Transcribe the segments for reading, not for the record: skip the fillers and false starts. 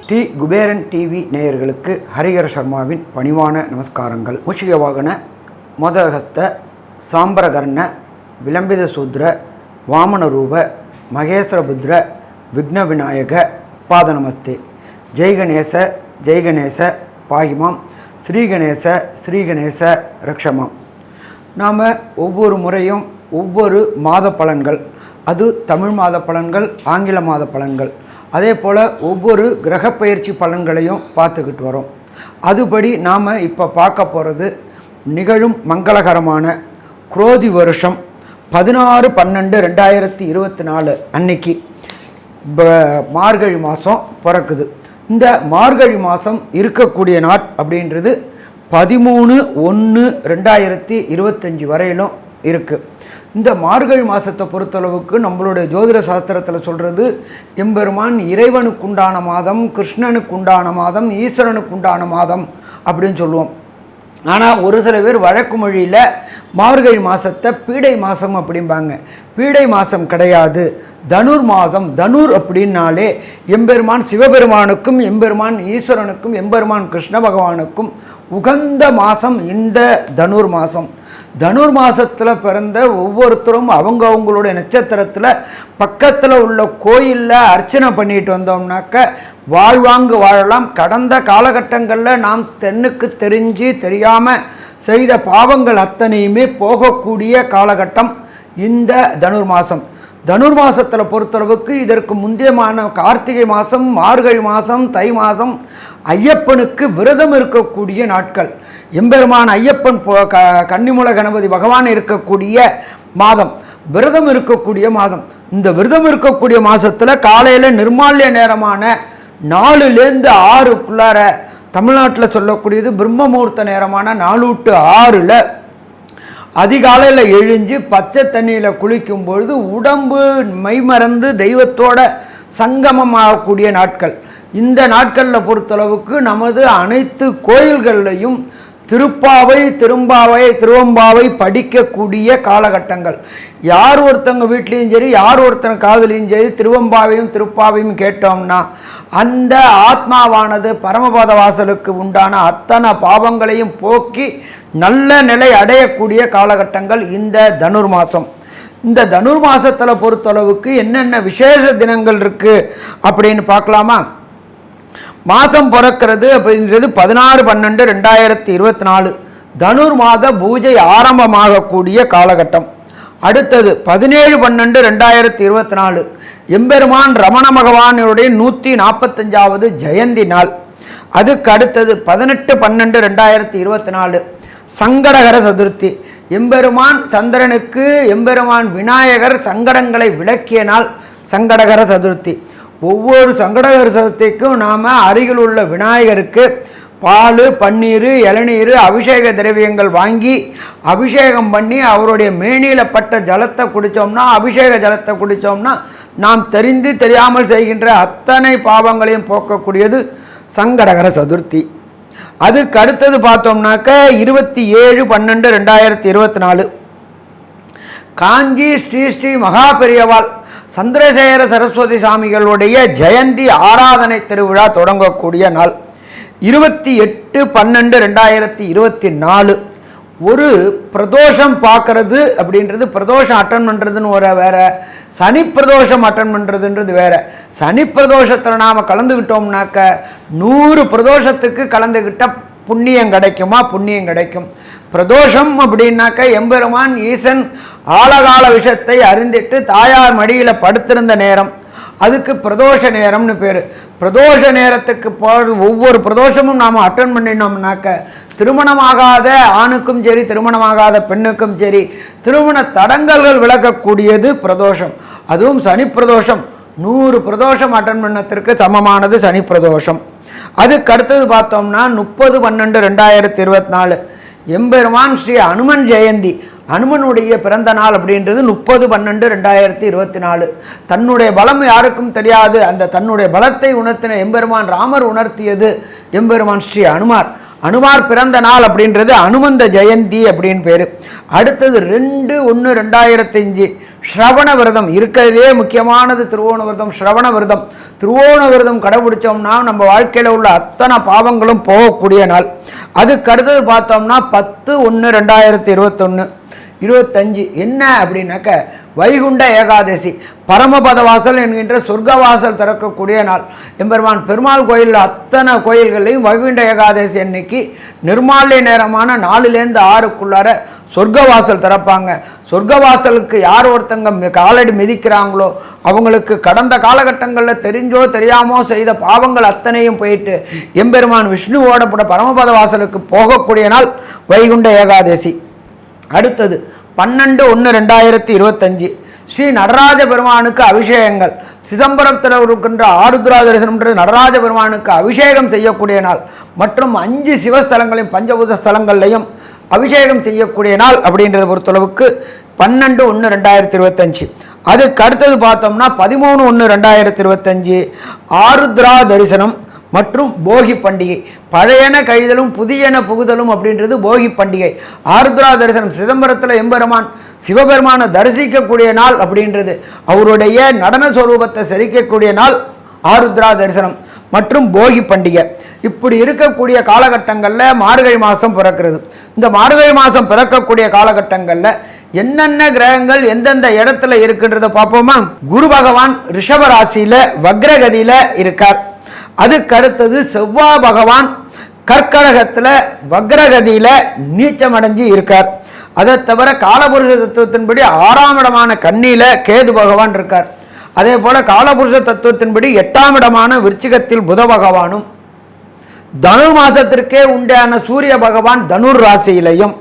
Sri Kuberan TV நேயர்களுக்கு ஹரிஹர சர்மாவின் பணிவான நமஸ்காரங்கள். மூஷிக வாகன மோதகஸ்த சாம்பரகர்ண விளம்பித சூத்ர வாமன ரூப மகேஸ்வரபுத்ர விக்ன விநாயக பாத நமஸ்தே. ஜெய்கணேச ஜெய்கணேச பாகிமாம், ஸ்ரீகணேச ஸ்ரீகணேச ரக்ஷமாம். நாம் ஒவ்வொரு முறையும் ஒவ்வொரு மாத பலன்கள், அது தமிழ் மாத பலன்கள், ஆங்கில மாத பலன்கள், அதே போல் ஒவ்வொரு கிரக பயிற்சி பலன்களையும் பார்த்துக்கிட்டு வரோம். அதுபடி நாம் இப்போ பார்க்க போகிறது நிகழும் மங்களகரமான குரோதி வருஷம் 16/12/2024 அன்னைக்கு மார்கழி மாதம் பிறக்குது. இந்த மார்கழி மாதம் இருக்கக்கூடிய நாட் அப்படின்றது 13/1/2025 வரையிலும் இருக்குது. இந்த மார்கழி மாதத்தை பொறுத்தளவுக்கு நம்மளுடைய ஜோதிட சாஸ்திரத்தில் சொல்கிறது, எம்பெருமான் இறைவனுக்குண்டான மாதம், கிருஷ்ணனுக்குண்டான மாதம், ஈஸ்வரனுக்குண்டான மாதம் அப்படின்னு சொல்லுவோம். ஆனால் ஒரு சில பேர் வழக்கு மொழியில் மார்கழி மாதத்தை பீடை மாதம் அப்படிம்பாங்க. பீடை மாதம் கிடையாது, தனுர் மாதம். தனுர் அப்படின்னாலே எம்பெருமான் சிவபெருமானுக்கும் எம்பெருமான் ஈஸ்வரனுக்கும் எம்பெருமான் கிருஷ்ண பகவானுக்கும் உகந்த மாதம் இந்த தனுர் மாதம். தனுர் மாதத்தில் பிறந்த ஒவ்வொருத்தரும் அவங்களுடைய நட்சத்திரத்தில் பக்கத்தில் உள்ள கோயிலில் அர்ச்சனை பண்ணிட்டு வந்தோம்னாக்க வாழ்வாங்கு வாழலாம். கடந்த காலகட்டங்களில் நாம் தென்னுக்கு தெரிஞ்சு தெரியாமல் செய்த பாவங்கள் அத்தனையுமே போகக்கூடிய காலகட்டம் இந்த தனுர் மாதம். தனுர் மாதத்தில் பொறுத்தளவுக்கு இதற்கு முந்தையமான கார்த்திகை மாதம், மார்கழி மாதம், தை மாதம் ஐயப்பனுக்கு விரதம் இருக்கக்கூடிய நாட்கள். எம்பெருமான் ஐயப்பன் கன்னிமூல கணபதி பகவான் இருக்கக்கூடிய மாதம், விரதம் இருக்கக்கூடிய மாதம். இந்த விரதம் இருக்கக்கூடிய மாதத்தில் காலையில் நிர்மால்ய நேரமான 4லேருந்து 6க்குள்ளார, தமிழ்நாட்டில் சொல்லக்கூடியது பிரம்ம முகூர்த்த நேரமான 4 to 6 அதிகாலையில் எழுஞ்சு பச்சை தண்ணியில் குளிக்கும் பொழுது உடம்பு மைமறந்து தெய்வத்தோட சங்கமமாகக்கூடிய நாட்கள். இந்த நாட்களில் பொறுத்தளவுக்கு நமது அனைத்து கோயில்கள்லையும் திருப்பாவை, திருவம்பாவை படிக்கக்கூடிய காலகட்டங்கள். யார் ஒருத்தங்க வீட்லேயும் சரி, யார் ஒருத்தங்க காதலையும் சரி திருவம்பாவையும் திருப்பாவையும் கேட்டோம்னா அந்த ஆத்மாவானது பரமபத வாசலுக்கு உண்டான அத்தனை பாவங்களையும் போக்கி நல்ல நிலை அடையக்கூடிய காலகட்டங்கள் இந்த தனுர் மாதம். இந்த தனுர் மாதத்தில் பொறுத்தளவுக்கு என்னென்ன விசேஷ தினங்கள் இருக்குது அப்படின்னு பார்க்கலாமா? மாதம் பிறக்கிறது அப்படின்றது 16/12/2024 தனுர் மாத பூஜை ஆரம்பமாகக்கூடிய காலகட்டம். அடுத்தது 17/12/2024 எம்பெருமான் ரமண பகவானுடைய 145வது ஜெயந்தி நாள். அதுக்கு அடுத்தது 18/12/2024 சங்கடகர சதுர்த்தி. எம்பெருமான் சந்திரனுக்கு எம்பெருமான் விநாயகர் சங்கடங்களை விளக்கிய நாள் சங்கடகர சதுர்த்தி. ஒவ்வொரு சங்கடகர சதுர்த்திக்கும் நாம் அருகில் உள்ள விநாயகருக்கு பால், பன்னீர், இளநீர், அபிஷேக திரவியங்கள் வாங்கி அபிஷேகம் பண்ணி அவருடைய மேனியில் பட்ட ஜலத்தை குடித்தோம்னா, அபிஷேக ஜலத்தை குடித்தோம்னா நாம் தெரிந்து தெரியாமல் செய்கின்ற அத்தனை பாவங்களையும் போக்கக்கூடியது சங்கடகர சதுர்த்தி. அதுக்கு அடுத்தது பார்த்தோம்னாக்க 27/12/2024 காஞ்சி ஸ்ரீ மகா பெரியவாள் சந்திரசேகர சரஸ்வதி சாமிகளுடைய ஜெயந்தி ஆராதனை திருவிழா தொடங்கக்கூடிய நாள் 28/12/2024. ஒரு பிரதோஷம் பார்க்கறது அப்படின்றது, பிரதோஷம் அட்டன் பண்ணுறதுன்னு ஒரு வேறு, சனி பிரதோஷம் அட்டன் பண்ணுறதுன்றது வேறு. சனி பிரதோஷத்தில் நாம் கலந்துக்கிட்டோம்னாக்க 100 பிரதோஷத்துக்கு கலந்துக்கிட்ட புண்ணியம் கிடைக்குமா? புண்ணியம் கிடைக்கும். பிரதோஷம் அப்படின்னாக்க எம்பெருமான் ஈசன் ஆழகால விஷத்தை அறிந்திட்டு தாயார் மடியில் படுத்திருந்த நேரம், அதுக்கு பிரதோஷ நேரம்னு பேர். பிரதோஷ நேரத்துக்கு ஒவ்வொரு பிரதோஷமும் நாம் அட்டன் பண்ணினோம்னாக்க திருமணமாகாத ஆணுக்கும் சரி, திருமணமாகாத பெண்ணுக்கும் சரி திருமண தடங்கல்கள் விளக்கக்கூடியது பிரதோஷம். அதுவும் சனி பிரதோஷம் 100 பிரதோஷம் அட்டன் பண்ணத்திற்கு சமமானது சனி பிரதோஷம். அதுக்கு அடுத்தது பார்த்தோம்னா 30/12/2024 எம்பெருமான் ஸ்ரீ அனுமன் ஜெயந்தி. அனுமனுடைய பிறந்த நாள் அப்படின்றது 30/12/2024. தன்னுடைய பலம் யாருக்கும் தெரியாது, அந்த தன்னுடைய பலத்தை உணர்த்தின எம்பெருமான் ராமர் உணர்த்தியது எம்பெருமான் ஸ்ரீ அனுமார். அனுமார் பிறந்த நாள் அப்படின்றது அனுமந்த ஜெயந்தி அப்படின்னு பேர். அடுத்தது 2/1/2005 ஸ்ரவண விரதம். இருக்கிறதுலே முக்கியமானது திருவோண விரதம், ஸ்ரவண விரதம். திருவோண விரதம் கடைபிடிச்சோம்னா நம்ம வாழ்க்கையில் உள்ள அத்தனை பாவங்களும் போகக்கூடிய நாள். அதுக்கு அடுத்தது பார்த்தோம்னா 10/1/2025 என்ன அப்படின்னாக்க வைகுண்ட ஏகாதசி, பரமபத வாசல் என்கின்ற சொர்க்கவாசல் திறக்கக்கூடிய நாள். எம்பெருமான் பெருமாள் கோயிலில் அத்தனை கோயில்களையும் வைகுண்ட ஏகாதசி அன்னைக்கு நிர்மால்ய நேரமான 4லேருந்து 6க்குள்ளார சொர்க்கவாசல் திறப்பாங்க. சொர்க்கவாசலுக்கு யார் ஒருத்தங்க காலடி மிதிக்கிறாங்களோ அவங்களுக்கு கடந்த காலகட்டங்களில் தெரிஞ்சோ தெரியாமோ செய்த பாவங்கள் அத்தனையும் போயிட்டு எம்பெருமான் விஷ்ணுவோட பரமபத வாசலுக்கு போகக்கூடிய நாள் வைகுண்ட ஏகாதசி. அடுத்தது 12/1/2025 ஸ்ரீ நடராஜ பெருமானுக்கு அபிஷேகங்கள். சிதம்பரத்தில் இருக்கின்ற ஆருத்ரா தரிசனம்ன்றது நடராஜ பெருமானுக்கு அபிஷேகம் செய்யக்கூடிய நாள். மற்றும் 5 சிவஸ்தலங்களையும் பஞ்சபூத ஸ்தலங்கள்லையும் அபிஷேகம் செய்யக்கூடிய நாள் அப்படின்றத பொறுத்தளவுக்கு 12/1/2025. அதுக்கு அடுத்தது பார்த்தோம்னா 13/1/2025 ஆருத்ரா தரிசனம் மற்றும் போகி பண்டிகை. பழையன கழிதலும் புதியன புகுதலும் அப்படின்றது போகி பண்டிகை. ஆருத்ரா தரிசனம் சிதம்பரத்தில் எம்பெருமான் சிவபெருமானை தரிசிக்கக்கூடிய நாள் அப்படின்றது, அவருடைய நடன ஸ்வரூபத்தை செரிக்கக்கூடிய நாள் ஆருத்ரா தரிசனம் மற்றும் போகி பண்டிகை. இப்படி இருக்கக்கூடிய காலகட்டங்களில் மார்கழி மாதம் பிறக்கிறது. இந்த மார்கழி மாதம் பிறக்கக்கூடிய காலகட்டங்களில் என்னென்ன கிரகங்கள் எந்தெந்த இடத்துல இருக்குன்றதை பார்ப்போமா. குரு பகவான் ரிஷப ராசியில் வக்ரகதியில் இருக்கார். அதுக்கு அடுத்தது செவ்வாய் பகவான் கர்க்கடகத்தில் வக்ரகதியில் நீச்சமடைஞ்சு இருக்கார். அதை தவிர காலபுருஷ தத்துவத்தின்படி 6ஆம் இடமான கன்னியில் கேது பகவான் இருக்கார். அதே போல் காலபுருஷ தத்துவத்தின்படி 8ஆம் இடமான விருச்சிகத்தில் புத பகவானும், தனுர் மாசத்திற்கே உண்டான சூரிய பகவான் தனுர் ராசியிலையும்,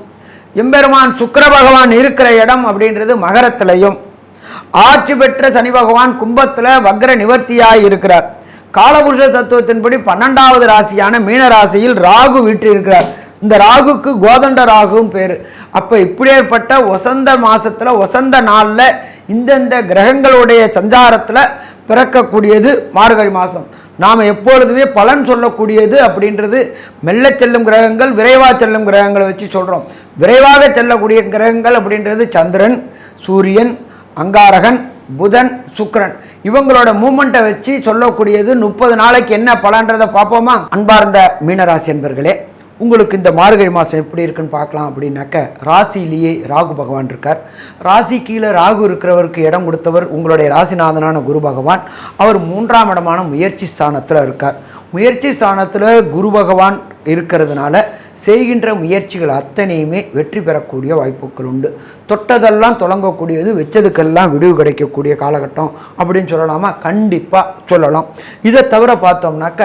எம்பெருமான் சுக்கிர பகவான் இருக்கிற இடம் அப்படின்றது மகரத்திலையும், ஆட்சி பெற்ற சனி பகவான் கும்பத்தில் வக்ர நிவர்த்தியாய் இருக்கிறார். காலபுருஷ தத்துவத்தின்படி 12வது ராசியான மீன ராசியில் ராகு வீற்றிருக்கிறார். இந்த ராகுக்கு கோதண்ட ராகுவும் பேர். அப்போ இப்படியேற்பட்ட வசந்த மாதத்தில் வசந்த நாளில் இந்தந்த கிரகங்களுடைய சஞ்சாரத்தில் பிறக்கக்கூடியது மார்கழி மாதம். நாம் எப்பொழுதுமே பலன் சொல்லக்கூடியது அப்படின்றது மெல்ல செல்லும் கிரகங்கள், விரைவாக செல்லும் கிரகங்களை வச்சு சொல்கிறோம். விரைவாக செல்லக்கூடிய கிரகங்கள் அப்படின்றது சந்திரன், சூரியன், அங்காரகன், புதன், சுக்கிரன். இவங்களோட மூமெண்ட்டை வச்சு சொல்லக்கூடியது 30 நாளைக்கு என்ன பலன்றதை பார்ப்போமா. அன்பார்ந்த மீனராசி என்பர்களே, உங்களுக்கு இந்த மார்கழி மாதம் எப்படி இருக்குன்னு பார்க்கலாம். அப்படின்னாக்க ராசியிலேயே ராகு பகவான் இருக்கார். ராசி கீழே ராகு இருக்கிறவருக்கு இடம் கொடுத்தவர் உங்களுடைய ராசிநாதனான குரு பகவான். அவர் 3ஆம் இடமான முயற்சி ஸ்தானத்தில் இருக்கார். முயற்சி ஸ்தானத்தில் குரு பகவான் இருக்கிறதுனால செய்கின்ற முயற்சிகள் அத்தனையுமே வெற்றி பெறக்கூடிய வாய்ப்புகள் உண்டு. தொட்டதெல்லாம் தொடங்கக்கூடியது, வச்சதுக்கெல்லாம் விடுவு கிடைக்கக்கூடிய காலகட்டம் அப்படின்னு சொல்லலாமா? கண்டிப்பாக சொல்லலாம். இதை தவிர பார்த்தோம்னாக்க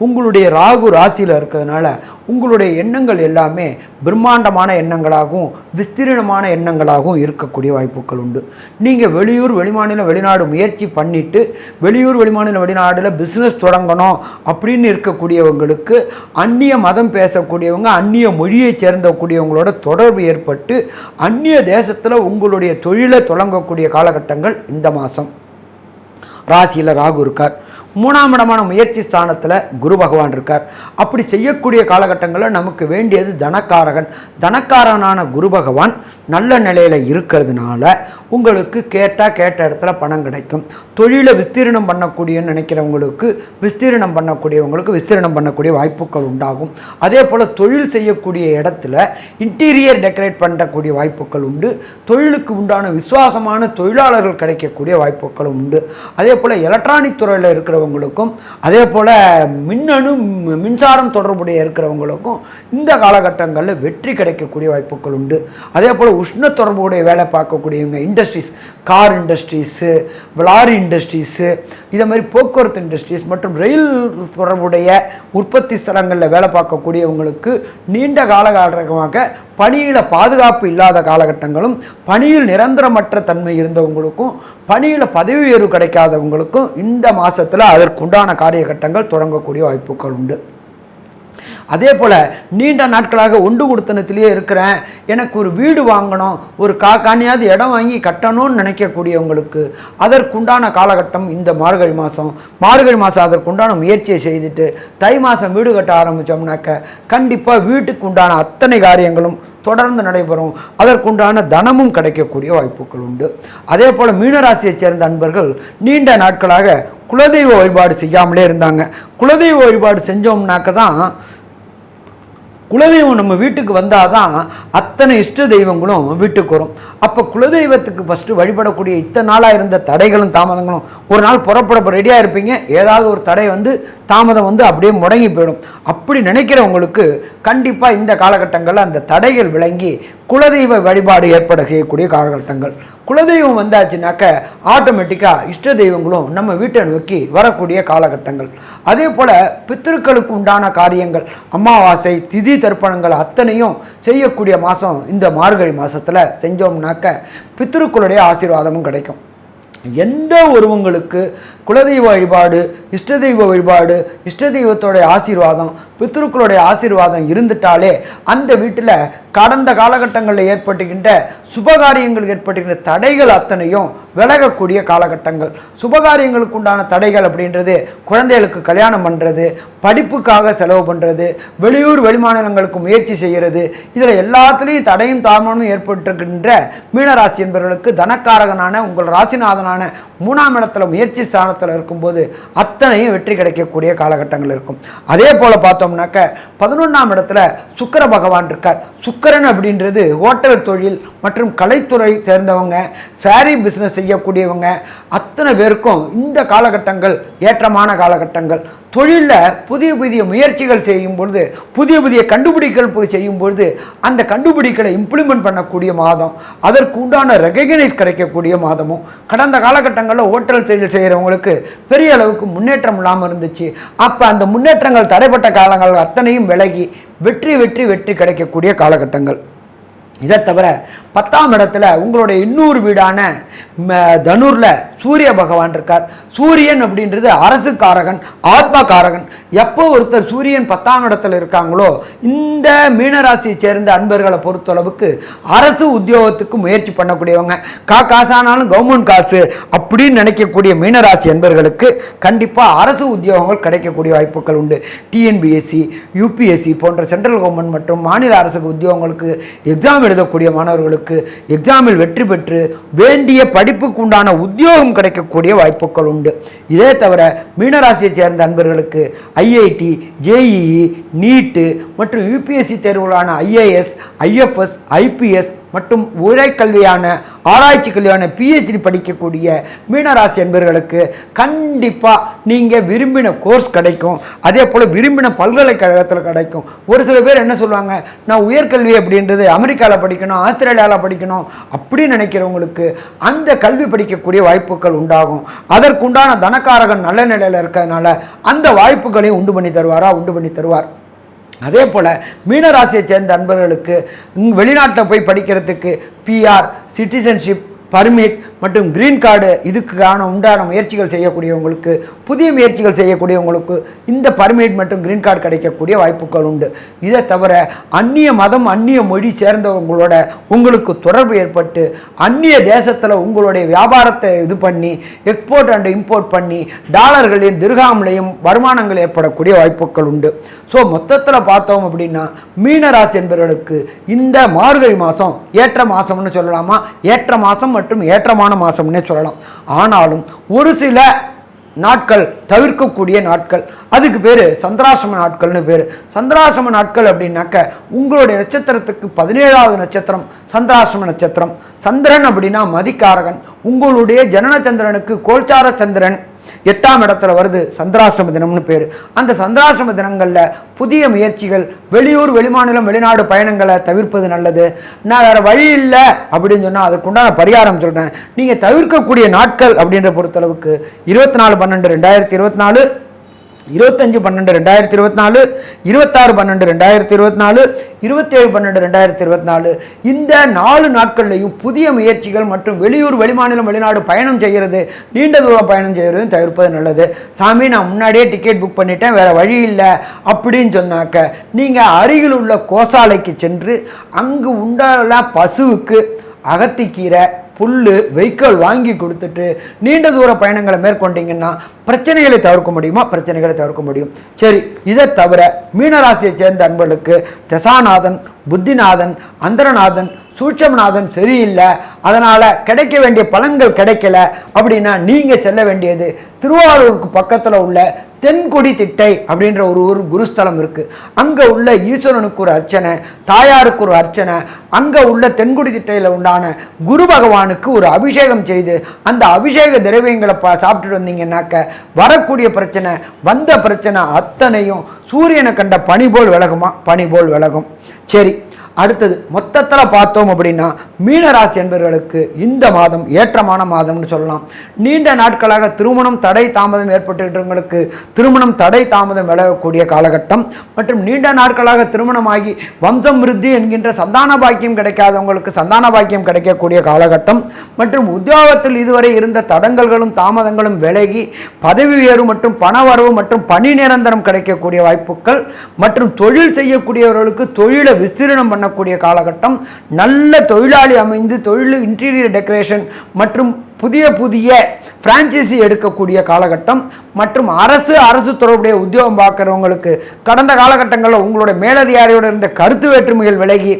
உங்களுடைய ராகு ராசியில் இருக்கிறதுனால உங்களுடைய எண்ணங்கள் எல்லாமே பிரம்மாண்டமான எண்ணங்களாகவும் விஸ்தீர்ணமான எண்ணங்களாகவும் இருக்கக்கூடிய வாய்ப்புகள் உண்டு. நீங்கள் வெளியூர் வெளிமாநில வெளிநாடு முயற்சி பண்ணிவிட்டு வெளியூர் வெளிமாநில வெளிநாடில் பிஸ்னஸ் தொடங்கணும் அப்படின்னு இருக்கக்கூடியவங்களுக்கு அந்நிய மதம் பேசக்கூடியவங்க, அந்நிய மொழியை சேர்ந்தக்கூடியவங்களோட தொடர்பு ஏற்பட்டு அந்நிய தேசத்தில் உங்களுடைய தொழிலை தொடங்கக்கூடிய காலகட்டங்கள் இந்த மாதம். ராசியில் ராகு இருக்கார். 3ஆம் இடமான முயற்சி ஸ்தானத்தில் குரு பகவான் இருக்கார். அப்படி செய்யக்கூடிய காலகட்டங்களில் நமக்கு வேண்டியது தனக்காரகன். தனக்காரனான குரு பகவான் நல்ல நிலையில் இருக்கிறதுனால உங்களுக்கு கேட்ட இடத்துல பணம் கிடைக்கும். தொழிலை விஸ்தீரணம் பண்ணக்கூடியன்னு நினைக்கிறவங்களுக்கு விஸ்தீரணம் பண்ணக்கூடிய வாய்ப்புகள் உண்டாகும். அதே போல் தொழில் செய்யக்கூடிய இடத்துல இன்டீரியர் டெக்கரேட் பண்ணக்கூடிய வாய்ப்புகள் உண்டு. தொழிலுக்கு உண்டான விசுவாசமான தொழிலாளர்கள் கிடைக்கக்கூடிய வாய்ப்புகளும் உண்டு. அதே போல் எலக்ட்ரானிக் துறையில் இருக்கிறவங்களுக்கும், அதே போல் மின்சாரம் தொடர்புடைய இருக்கிறவங்களுக்கும் இந்த காலகட்டங்களில் வெற்றி கிடைக்கக்கூடிய வாய்ப்புகள் உண்டு. அதே போல் உஷ்ண தொடர்புடைய வேலை பார்க்கக்கூடியவங்க, industries, car industries, lorry industries, இதை மாதிரி போக்குவரத்து இண்டஸ்ட்ரீஸ் மற்றும் ரயில் தொடர்புடைய உற்பத்தி ஸ்தலங்களில் வேலை பார்க்கக்கூடியவங்களுக்கு நீண்ட காலகட்டமாக பணியில் பாதுகாப்பு இல்லாத காலகட்டங்களும், பணியில் நிரந்தரமற்ற தன்மை இருந்தவங்களுக்கும், பணியில் பதவி உயர்வு கிடைக்காதவங்களுக்கும் இந்த மாதத்தில் அதற்குண்டான காரியகட்டங்கள் தொடங்கக்கூடிய வாய்ப்புகள் உண்டு. அதே போல் நீண்ட நாட்களாக ஒன்று கொடுத்தனத்திலேயே இருக்கிறேன், எனக்கு ஒரு வீடு வாங்கணும், ஒரு காணியாவது இடம் வாங்கி கட்டணும்னு நினைக்கக்கூடியவங்களுக்கு அதற்குண்டான காலகட்டம் இந்த மார்கழி மாதம். மார்கழி மாதம் அதற்குண்டான முயற்சியை செய்துட்டு தை மாதம் வீடு கட்ட ஆரம்பித்தோம்னாக்க கண்டிப்பாக வீட்டுக்கு உண்டான அத்தனை காரியங்களும் தொடர்ந்து நடைபெறும். அதற்குண்டான தனமும் கிடைக்கக்கூடிய வாய்ப்புகள் உண்டு. அதே போல் மீனராசியை சேர்ந்த அன்பர்கள் நீண்ட நாட்களாக குலதெய்வ வழிபாடு செய்யாமலே இருந்தாங்க. குலதெய்வ வழிபாடு செஞ்சோம்னாக்க தான் குலதெய்வம் நம்ம வீட்டுக்கு வந்தால் தான் அத்தனை இஷ்ட தெய்வங்களும் வீட்டுக்கு வரும். அப்போ குலதெய்வத்துக்கு ஃபஸ்ட்டு வழிபடக்கூடிய இத்தனை நாளாக இருந்த தடைகளும் தாமதங்களும் ஒரு நாள் புறப்பட ரெடியாக இருப்பீங்க, ஏதாவது ஒரு தடை தாமதம் அப்படியே முடங்கி போயிடும். அப்படி நினைக்கிறவங்களுக்கு கண்டிப்பாக இந்த காலகட்டங்களில் அந்த தடைகள் விளங்கி குலதெய்வ வழிபாடு ஏற்பட செய்யக்கூடிய காலகட்டங்கள். குலதெய்வம் வந்தாச்சுனாக்க ஆட்டோமேட்டிக்காக இஷ்ட தெய்வங்களும் நம்ம வீட்டை நோக்கி வரக்கூடிய காலகட்டங்கள். அதே போல் பித்திருக்களுக்கு உண்டான காரியங்கள், அமாவாசை திதி தர்ப்பணங்கள் அத்தனையும் செய்யக்கூடிய மாதம் இந்த மார்கழி மாதத்தில் செஞ்சோம்னாக்க பித்திருக்களுடைய ஆசீர்வாதமும் கிடைக்கும். எந்த ஒருவங்களுக்கு குலதெய்வ வழிபாடு, இஷ்ட தெய்வ வழிபாடு, இஷ்ட தெய்வத்தோடைய ஆசீர்வாதம், பித்ருக்களுடைய ஆசீர்வாதம் இருந்துட்டாலே அந்த வீட்டில் கடந்த காலகட்டங்களில் ஏற்பட்டுகின்ற சுபகாரியங்களுக்கு ஏற்பட்டுகின்ற தடைகள் அத்தனையும் விலகக்கூடிய காலகட்டங்கள். சுபகாரியங்களுக்கு உண்டான தடைகள் அப்படின்றது குழந்தைகளுக்கு கல்யாணம் பண்ணுறது, படிப்புக்காக செலவு பண்ணுறது, வெளியூர் வெளிமாநிலங்களுக்கு முயற்சி செய்கிறது, இதில் எல்லாத்துலேயும் தடையும் தாமதமும் ஏற்பட்டிருக்கின்ற மீனராசி என்பவர்களுக்கு தனக்காரகனான உங்கள் ராசிநாதனான 3ஆம் இடத்துல முயற்சி ஸ்தானத்தில் இருக்கும்போது அத்தனையும் வெற்றி கிடைக்கக்கூடிய காலகட்டங்கள் இருக்கும். அதே போல் பார்த்தோம்னாக்க 11ஆம் இடத்துல சுக்கிர பகவான் இருக்கார். சுக்கிரன் அப்படின்றது ஹோட்டல் தொழில் மற்றும் கலைத்துறை சேர்ந்தவங்க, சாரி பிஸ்னஸ் செய்யக்கூடியவங்க அத்தனை பேருக்கும் இந்த காலகட்டங்கள் ஏற்றமான காலகட்டங்கள். தொழிலில் புதிய புதிய முயற்சிகள் செய்யும் பொழுது, புதிய புதிய கண்டுபிடிகள் செய்யும் பொழுது அந்த கண்டுபிடிகளை இம்ப்ளிமெண்ட் பண்ணக்கூடிய மாதம், அதற்கு உண்டான ரெகக்னைஸ் கிடைக்கக்கூடிய மாதமும். கடந்த காலகட்டங்களில் ஹோட்டல் தொழில் செய்கிறவங்களுக்கு பெரிய அளவுக்கு முன்னேற்றம் இல்லாமல் இருந்துச்சு. அப்போ அந்த முன்னேற்றங்கள் தடைப்பட்ட காலங்கள் அத்தனையும் விலகி வெற்றி வெற்றி வெற்றி கிடைக்கக்கூடிய காலகட்டங்கள். இதை தவிர 10ஆம் இடத்துல உங்களுடைய இன்னொரு வீடான தனுரில் சூரிய பகவான் இருக்கார். சூரியன் அப்படின்றது அரசுக்காரகன், ஆத்மகாரகன். எப்போ ஒருத்தர் சூரியன் 10ஆம் இடத்துல இருக்காங்களோ இந்த மீனராசியை சேர்ந்த அன்பர்களை பொறுத்தளவுக்கு அரசு உத்தியோகத்துக்கு முயற்சி பண்ணக்கூடியவங்க, காசானாலும் கவர்மெண்ட் காசு அப்படின்னு நினைக்கக்கூடிய மீனராசி அன்பர்களுக்கு கண்டிப்பாக அரசு உத்தியோகங்கள் கிடைக்கக்கூடிய வாய்ப்புகள் உண்டு. டிஎன்பிஎஸ்சி, யூபிஎஸ்சி போன்ற சென்ட்ரல் கவர்மெண்ட் மற்றும் மாநில அரசு உத்தியோகங்களுக்கு எக்ஸாம் எழுதக்கூடிய மாணவர்களுக்கு எக்ஸாமில் வெற்றி பெற்று வேண்டிய படிப்புக்கு உண்டான உத்தியோகம் கிடைக்கக்கூடிய வாய்ப்புகள் உண்டு. இதே தவிர மீனராசியை சேர்ந்த அன்பர்களுக்கு ஐஐடி, ஜேஇஇ, நீட்டு மற்றும் யூபிஎஸ்சி தேர்வுகளான ஐஏஎஸ், ஐஎஃப்எஸ், ஐபிஎஸ் மற்றும் உயர்கல்வியான ஆராய்ச்சி கல்வியான பிஹெச்டி படிக்கக்கூடிய மீனராசி என்பவர்களுக்கு கண்டிப்பாக நீங்கள் விரும்பின கோர்ஸ் கிடைக்கும். அதே போல் விரும்பின பல்கலைக்கழகத்தில் கிடைக்கும். ஒரு சில பேர் என்ன சொல்லுவாங்க, நான் உயர்கல்வி அப்படின்றது அமெரிக்காவில் படிக்கணும், ஆஸ்திரேலியாவில் படிக்கணும் அப்படி நினைக்கிறவங்களுக்கு அந்த கல்வி படிக்கக்கூடிய வாய்ப்புகள் உண்டாகும். அதற்குண்டான தனக்காரகன் நல்ல நிலையில் இருக்கிறதுனால அந்த வாய்ப்புகளையும் உண்டு பண்ணி தருவார். அதே போல் மீனராசியை சேர்ந்த அன்பர்களுக்கு வெளிநாட்டில் போய் படிக்கிறதுக்கு பிஆர், சிட்டிசன்ஷிப், பர்மிட் மற்றும் கிரீன் கார்டு இதுக்கான உண்டான முயற்சிகள் செய்யக்கூடியவங்களுக்கு, புதிய முயற்சிகள் செய்யக்கூடியவங்களுக்கு இந்த பர்மிட் மற்றும் கிரீன் கார்டு கிடைக்கக்கூடிய வாய்ப்புகள் உண்டு. இதை தவிர அந்நிய மதம், அந்நிய மொழி சேர்ந்தவங்களோட உங்களுக்கு தொடர்பு ஏற்பட்டு அந்நிய தேசத்தில் உங்களுடைய வியாபாரத்தை இது பண்ணி எக்ஸ்போர்ட் அண்ட் இம்போர்ட் பண்ணி டாலர்களையும் திர்ஹாம்லையும் வருமானங்கள் ஏற்படக்கூடிய வாய்ப்புகள் உண்டு. ஸோ மொத்தத்தில் பார்த்தோம் அப்படின்னா மீனராசி என்பவர்களுக்கு இந்த மார்கழி மாதம் ஏற்ற மாதம்னு சொல்லலாமா, ஏற்ற மாதம் மற்றும் ஏற்றமான மாதம்னே சொல்லலாம். ஆனாலும் ஒரு சில நாட்கள் தவிர்க்கக்கூடிய நாட்கள், அதுக்கு பேர் சந்திராசிரம நாட்கள்னு பேர். சந்திராசிரம நாட்கள் அப்படின்னாக்க உங்களுடைய நட்சத்திரத்துக்கு 17வது நட்சத்திரம் சந்திராசிரம நட்சத்திரம். சந்திரன் அப்படின்னா மதிக்காரகன். உங்களுடைய ஜனன சந்திரனுக்கு கோல்சார சந்திரன் 8ஆம் இடத்துல வருது, சந்திராசிரம தினம்னு பேர். அந்த சந்திராசிரம தினங்களில் புதிய முயற்சிகள், வெளியூர் வெளிமாநிலம் வெளிநாடு பயணங்களை தவிர்ப்பது நல்லது. நான் வேறு வழி இல்லை அப்படின்னு சொன்னால் அதுக்குண்டான பரிகாரம் சொல்கிறேன். நீங்கள் தவிர்க்கக்கூடிய நாட்கள் அப்படின்ற பொறுத்தளவுக்கு 24/12/2024, 25/12/2024, 26/12/2024, 27/12/2024 இந்த 4 நாட்கள்லையும் புதிய முயற்சிகள் மற்றும் வெளியூர் வெளிமாநிலம் வெளிநாடு பயணம் செய்கிறது, நீண்ட தூர பயணம் செய்கிறது தவிர்ப்பது நல்லது. சாமி நான் முன்னாடியே டிக்கெட் புக் பண்ணிட்டேன், வேற வழி இல்லை அப்படின்னு சொன்னாக்க நீங்கள் அருகில் உள்ள கோசாலைக்கு சென்று அங்கு உண்டான பசுவுக்கு அகத்திக்கீரை புல் வெஹிக்கிள் வாங்கி கொடுத்துட்டு நீண்ட தூர பயணங்களை மேற்கொண்டீங்கன்னா பிரச்சனைகளை தவிர்க்க முடியுமா? பிரச்சனைகளை தவிர்க்க முடியும். சரி, இதை தவிர மீனராசியை சேர்ந்த அன்பர்களுக்கு தசாநாதன், புத்திநாதன், அந்தரநாதன், சூட்சமநாதன் சரியில்லை, அதனால் கிடைக்க வேண்டிய பலன்கள் கிடைக்கல அப்படின்னா நீங்கள் செல்ல வேண்டியது திருவாரூருக்கு பக்கத்தில் உள்ள தென்கொடி திட்டை அப்படின்ற ஒரு குருஸ்தலம் இருக்குது. அங்கே உள்ள ஈஸ்வரனுக்கு ஒரு அர்ச்சனை, தாயாருக்கு ஒரு அர்ச்சனை, அங்கே உள்ள தென்கொடி திட்டையில் உண்டான குரு பகவானுக்கு ஒரு அபிஷேகம் செய்து அந்த அபிஷேக திரவியங்களை சாப்பிட்டுட்டு வந்தீங்கன்னாக்க வரக்கூடிய பிரச்சனை, வந்த பிரச்சனை அத்தனையும் சூரியனை கண்ட பனி போல் விலகுமா? பனி போல் விலகும். சரி, அடுத்தது மொத்தத்தில் பார்த்தோம் அப்படின்னா மீனராசி என்பவர்களுக்கு இந்த மாதம் ஏற்றமான மாதம்னு சொல்லலாம். நீண்ட நாட்களாக திருமணம் தடை தாமதம் ஏற்பட்டுள்ளவங்களுக்கு திருமணம் தடை தாமதம் விலகக்கூடிய காலகட்டம் மற்றும் நீண்ட நாட்களாக திருமணமாகி வம்சம் விருத்தி என்கின்ற சந்தான பாக்கியம் கிடைக்காதவங்களுக்கு சந்தான பாக்கியம் கிடைக்கக்கூடிய காலகட்டம் மற்றும் உத்தியோகத்தில் இதுவரை இருந்த தடங்கல்களும் தாமதங்களும் விலகி பதவி உயர்வு மற்றும் பணவரவு மற்றும் பணி நிரந்தரம் கிடைக்கக்கூடிய வாய்ப்புகள் மற்றும் தொழில் செய்யக்கூடியவர்களுக்கு தொழிலை விஸ்தீரணம் பண்ணக்கூடிய காலகட்டம், நல்ல தொழிலாளி அமைந்து தொழில் இன்டீரியர் டெக்கரேஷன் மற்றும் புதிய புதிய பிரான்ச்சைசி எடுக்கக்கூடிய காலகட்டம் மற்றும் அரசு தொடர்புடைய உத்தியோகம் பார்க்குறவங்களுக்கு கடந்த காலகட்டங்களில் உங்களுடைய மேலதிகாரியோடு இருந்த கருத்து வேற்றுமைகள் விலகி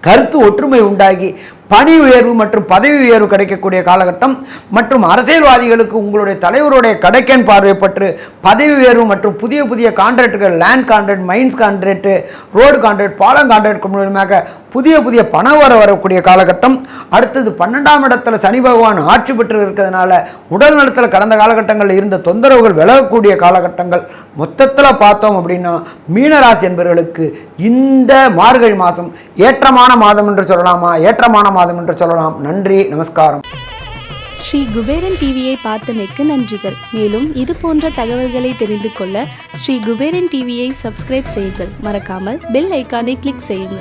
கருத்து ஒற்றுமை உண்டாகி பணி உயர்வு மற்றும் பதவி உயர்வு கிடைக்கக்கூடிய காலகட்டம் மற்றும் அரசியல்வாதிகளுக்கு உங்களுடைய தலைவருடைய கடைக்கன் பார்வைப்பட்டு பதவி உயர்வு மற்றும் புதிய புதிய கான்ட்ராக்டுகள், land contract, mines contract, road contract, பாலம் கான்ட்ராக்ட் மூலமாக புதிய புதிய பணம் வரக்கூடிய காலகட்டம். அடுத்தது 12ஆம் இடத்துல சனி பகவான் ஆட்சி பெற்று இருக்கிறதுனால உடல் நலத்தில் கடந்த காலகட்டங்களில் இருந்த தொந்தரவுகள் விலகக்கூடிய காலகட்டங்கள். மொத்தத்தில் பார்த்தோம் அப்படின்னா மீனராசி என்பவர்களுக்கு இந்த மார்கழி மாதம் ஏற்றமான மாதம் என்று சொல்லலாமா? ஏற்றமான மாதம் என்று சொல்லலாம். நன்றி, நமஸ்காரம். ஸ்ரீ குபேரன் டிவியை பார்த்தமைக்கு நன்றிகள். மேலும் இது போன்ற தகவல்களை தெரிந்து கொள்ள ஸ்ரீ குபேரன் டிவியை சப்ஸ்கிரைப் செய்யுங்கள். மறக்காமல் பெல் ஐக்கானை கிளிக் செய்யுங்கள்.